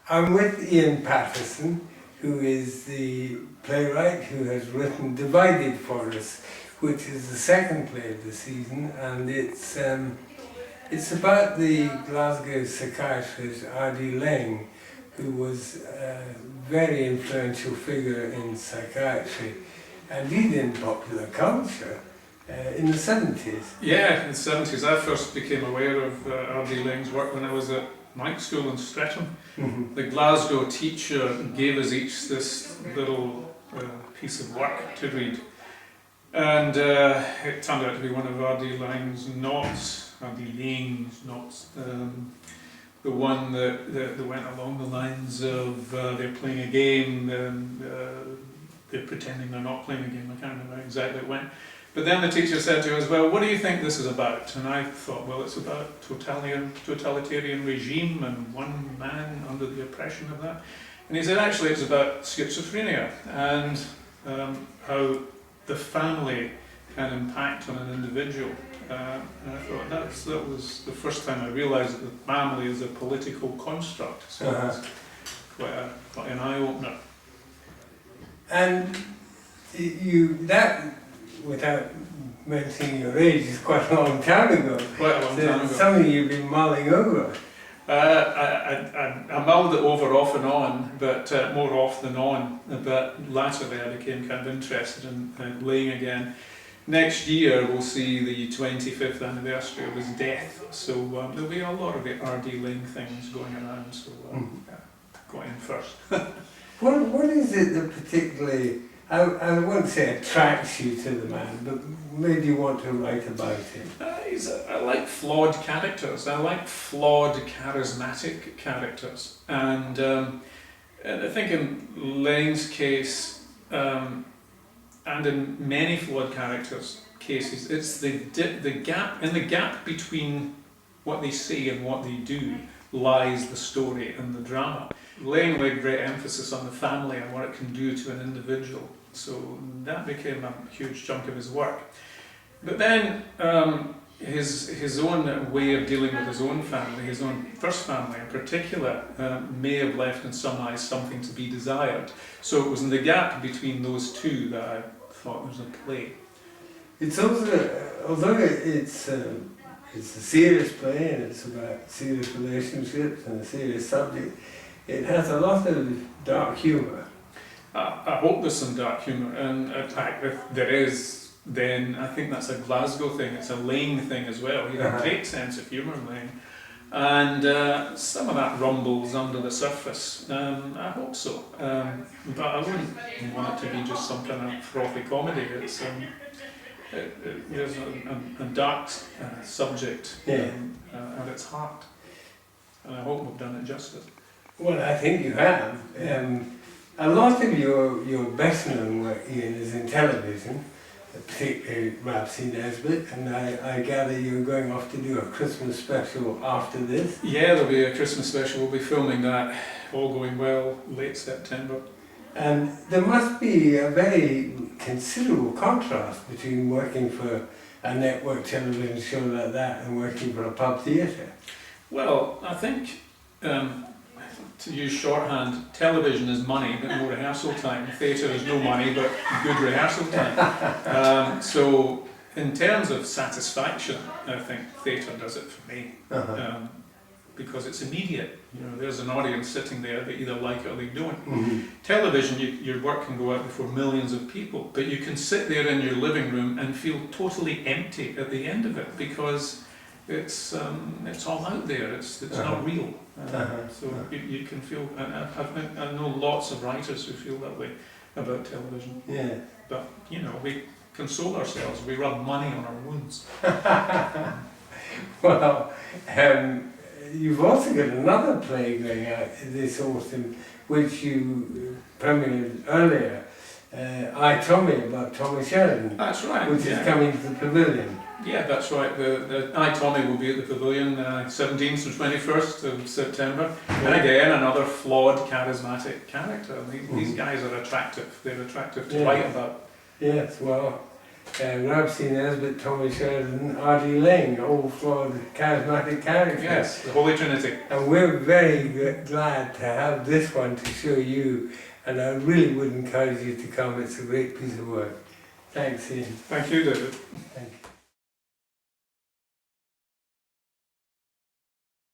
I'm with Ian Pattison, who is the playwright who has written Divided for us, which is the second play of the season, and it's about the Glasgow psychiatrist R.D. Laing, who was a very influential figure in psychiatry and indeed in popular culture in the 70s. Yeah, in the 70s. I first became aware of R.D. Laing's work when I was at night school in Streatham. Mm-hmm. The Glasgow teacher gave us each this little piece of work to read, and it turned out to be one of R.D. Laing's knots, the one that went along the lines of they're playing a game, they're pretending they're not playing a game. I can't remember exactly it went. But then the teacher said to us, well, what do you think this is about? And I thought, well, it's about totalitarian regime and one man under the oppression of that. And he said, actually, it's about schizophrenia and how the family can impact on an individual. And I thought that was the first time I realised that the family is a political construct. So it's quite an eye-opener. And without mentioning your age, is quite a long time ago. Quite a long time ago. Something you've been mulling over. I mulled it over off and on, but more off than on. But latterly I became kind of interested in Laing again. Next year we'll see the 25th anniversary of his death, so there'll be a lot of the R.D. Laing things going around, so got in first. What is it that particularly, I won't say attracts you to the man, but made you want to write about him? I like flawed characters. I like flawed, charismatic characters. And I think in Laing's case, and in many flawed characters' cases, it's the gap between what they say and what they do lies the story and the drama. Laing laid great emphasis on the family and what it can do to an individual, so that became a huge chunk of his work. But then his own way of dealing with his own family, his own first family in particular, may have left in some eyes something to be desired. So it was in the gap between those two that I thought there was a play. It's also, although it's a serious play and it's about serious relationships and a serious subject, it has a lot of dark humour. I hope there's some dark humour, and in fact, if there is, then I think that's a Glasgow thing. It's a Laing thing as well. He had a great sense of humour, Laing, and some of that rumbles under the surface. I hope so, but I wouldn't want it to be just some kind of frothy comedy. It's there's a dark subject at its heart, and I hope we've done it justice. Well, I think you have. A lot of your best known work, Ian, is in television, particularly Rhapsody Nesbitt, and I gather you're going off to do a Christmas special after this? Yeah, there'll be a Christmas special. We'll be filming that, all going well, late September. And there must be a very considerable contrast between working for a network television show like that and working for a pub theatre. Well, I think, to use shorthand, television is money but no rehearsal time. Theatre is no money but good rehearsal time. So in terms of satisfaction, I think theatre does it for me. Because it's immediate. You know, there's an audience sitting there, they either like it or they don't. Mm-hmm. Television, your work can go out before millions of people, but you can sit there in your living room and feel totally empty at the end of it because it's all out there. It's not real. So you can feel. I know lots of writers who feel that way about television. Yeah. But you know, we console ourselves. We rub money on our wounds. Well, you've also got another play going out this autumn, which you premiered earlier, I, Tommy, about Tommy Sheridan. That's right. Which is coming to the Pavilion. Yeah, that's right. The I, Tommy will be at the Pavilion 17th and 21st of September. And again, another flawed, charismatic character. These guys are attractive. They're attractive to write about. Yes, well, Rob C. Nesbitt, Tommy Sheridan, Artie Ling, all flawed charismatic characters. Yes, the Holy Trinity. And we're very glad to have this one to show you, and I really would encourage you to come. It's a great piece of work. Thanks, Ian. Thank you, David. Thank you.